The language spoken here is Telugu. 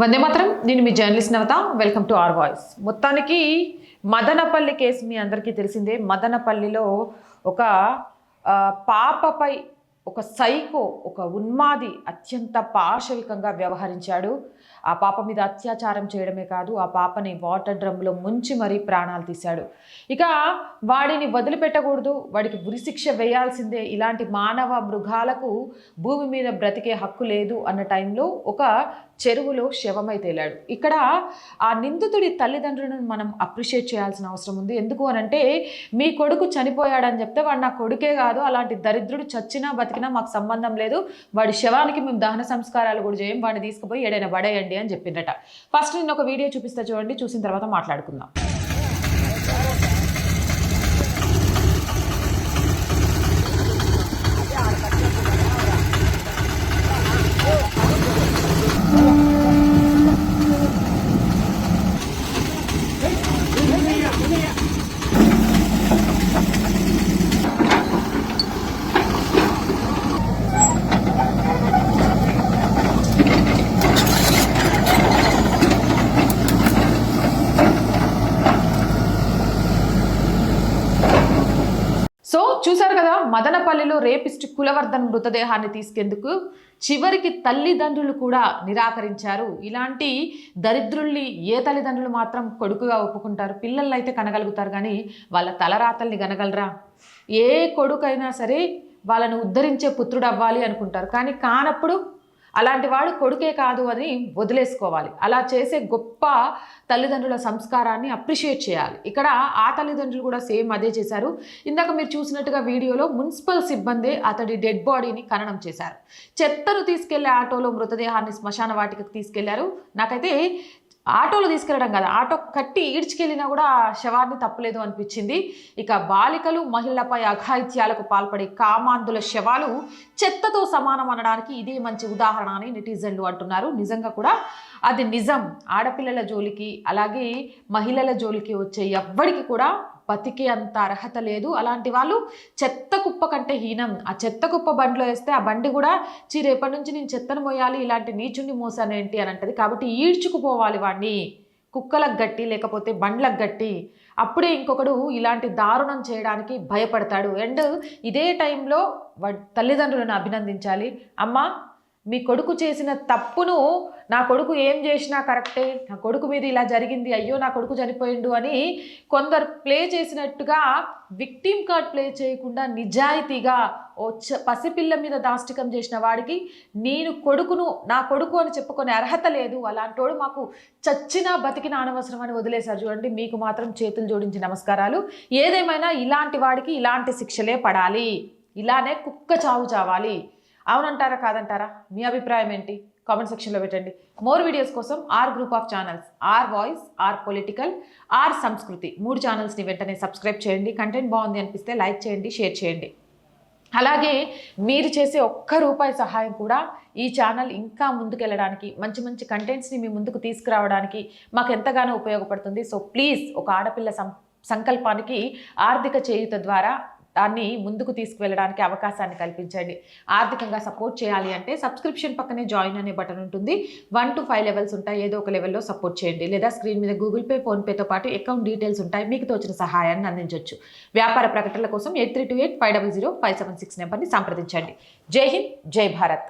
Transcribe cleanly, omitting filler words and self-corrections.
వందే మాత్రం. నేను మీ journalist Navata. Welcome to our voice. మొత్తానికి మదనపల్లి కేసు మీ అందరికీ తెలిసిందే. మదనపల్లిలో ఒక పాపపై ఒక సైకో, ఒక ఉన్మాది అత్యంత పాశవికంగా వ్యవహరించాడు. ఆ పాప మీద అత్యాచారం చేయడమే కాదు, ఆ పాపని వాటర్ డ్రమ్లో ముంచి మరీ ప్రాణాలు తీశాడు. ఇక వాడిని వదిలిపెట్టకూడదు, వాడికి ఉరిశిక్ష వేయాల్సిందే, ఇలాంటి మానవ మృగాలకు భూమి మీద బ్రతికే హక్కు లేదు అన్న టైంలో ఒక చెరువులో శవమై తేలాడు. ఇక్కడ ఆ నిందితుడి తల్లిదండ్రులను మనం అప్రిషియేట్ చేయాల్సిన అవసరం ఉంది. ఎందుకు అనంటే, మీ కొడుకు చనిపోయాడని చెప్తే వాడు నా కొడుకే కాదు, అలాంటి దరిద్రుడు చచ్చినా బతికినా మాకు సంబంధం లేదు, వాడి శవానికి మేము దహన సంస్కారాలు కూడా చేయం, వాడిని తీసుకుపోయి ఏడైనా పడేయండి అని చెప్పిందట. ఫస్ట్ నేను ఒక వీడియో చూపిస్తా చూడండి, చూసిన తర్వాత మాట్లాడుకుందాం. సో చూశారు కదా, మదనపల్లిలో రేపిస్ట్ కులవర్ధన్ మృతదేహాన్ని తీసుకెందుకు చివరికి తల్లిదండ్రులు కూడా నిరాకరించారు. ఇలాంటి దరిద్రుల్ని ఏ తల్లిదండ్రులు మాత్రం కొడుకుగా ఒప్పుకుంటారు? పిల్లలు అయితే కనగలుగుతారు, కానీ వాళ్ళ తలరాతల్ని కనగలరా? ఏ కొడుకైనా సరే వాళ్ళను ఉద్ధరించే పుత్రుడు అవ్వాలి అనుకుంటారు, కానీ కానప్పుడు అలాంటి వాడు కొడుకే కాదు అని వదిలేసుకోవాలి. అలా చేసే గొప్ప తల్లిదండ్రుల సంస్కారాన్ని అప్రిషియేట్ చేయాలి. ఇక్కడ ఆ తల్లిదండ్రులు కూడా సేమ్ అదే చేశారు. ఇందాక మీరు చూసినట్టుగా వీడియోలో మున్సిపల్ సిబ్బంది అతడి డెడ్ బాడీని ఖననం చేశారు. చెత్తను తీసుకెళ్లే ఆటోలో మృతదేహాన్ని శ్మశాన వాటికకు తీసుకెళ్లారు. నాకైతే ఆటోలో తీసుకెళ్ళడం కదా, ఆటో కట్టి ఈడ్చుకెళ్ళినా కూడా శవాన్ని తప్పలేదు అనిపించింది. ఇక బాలికలు మహిళలపై అఘాయిత్యాలకు పాల్పడే కామాంధుల శవాలు చెత్తతో సమానం అనడానికి ఇదే మంచి ఉదాహరణ అని నెటిజన్లు అంటున్నారు. నిజంగా కూడా అది నిజం. ఆడపిల్లల జోలికి అలాగే మహిళల జోలికి వచ్చే ఎవ్వడికి కూడా బతికే అంత అర్హత లేదు. అలాంటి వాళ్ళు చెత్త కుప్ప కంటే హీనం. ఆ చెత్త కుప్ప బండిలో వేస్తే ఆ బండి కూడా రేపటి నుంచి నేను చెత్తను మోయాలి, ఇలాంటి నీచుని మోసానేంటి అని అంటది. కాబట్టి ఈడ్చుకుపోవాలి వాడిని, కుక్కలకు గట్టి లేకపోతే బండ్లకు గట్టి. అప్పుడే ఇంకొకడు ఇలాంటి దారుణం చేయడానికి భయపడతాడు. అండ్ ఇదే టైంలో వాడి తల్లిదండ్రులను అభినందించాలి. అమ్మ, మీ కొడుకు చేసిన తప్పును నా కొడుకు ఏం చేసినా కరెక్టే, నా కొడుకు మీద ఇలా జరిగింది, అయ్యో నా కొడుకు చనిపోయిండు అని కొందరు ప్లే చేసినట్టుగా విక్టిమ్ కార్డ్ ప్లే చేయకుండా నిజాయితీగా పసిపిల్ల మీద దాష్టికం చేసిన వాడికి నేను కొడుకును నా కొడుకు అని చెప్పుకునే అర్హత లేదు, అలాంటోడు మాకు చచ్చినా బతికినా అనవసరం అని వదిలేశారు. చూడండి, మీకు మాత్రం చేతులు జోడించి నమస్కారాలు. ఏదేమైనా ఇలాంటి వాడికి ఇలాంటి శిక్షలే పడాలి, ఇలానే కుక్క చావు చావాలి. అవునంటారా కాదంటారా? మీ అభిప్రాయం ఏంటి? కామెంట్ సెక్షన్లో పెట్టండి. మోర్ వీడియోస్ కోసం our group of channels, our voice, our political, our Samskriti 3 ఛానల్స్ని వెంటనే సబ్స్క్రైబ్ చేయండి. కంటెంట్ బాగుంది అనిపిస్తే లైక్ చేయండి, షేర్ చేయండి. అలాగే మీరు చేసే ₹1 సహాయం కూడా ఈ ఛానల్ ఇంకా ముందుకెళ్ళడానికి, మంచి మంచి కంటెంట్స్ని మీ ముందుకు తీసుకురావడానికి మాకు ఎంతగానో ఉపయోగపడుతుంది. సో ప్లీజ్, ఒక ఆడపిల్ల సంకల్పానికి ఆర్థిక చేయూత ద్వారా దాన్ని ముందుకు తీసుకువెళ్ళడానికి అవకాశాన్ని కల్పించండి. ఆర్థికంగా సపోర్ట్ చేయాలి అంటే సబ్స్క్రిప్షన్ పక్కనే జాయిన్ అనే బటన్ ఉంటుంది. 1 to 5 లెవెల్స్ ఉంటాయి. ఏదో ఒక లెవెల్లో సపోర్ట్ చేయండి. లేదా స్క్రీన్ మీద గూగుల్ పే, ఫోన్పేతో పాటు అకౌంట్ డీటెయిల్స్ ఉంటాయి. మీకు తోచిన సహాయాన్ని అందించవచ్చు. వ్యాపార ప్రకటనల కోసం 8328500576 నెంబర్ని సంప్రదించండి. జై హింద్, జై భారత్.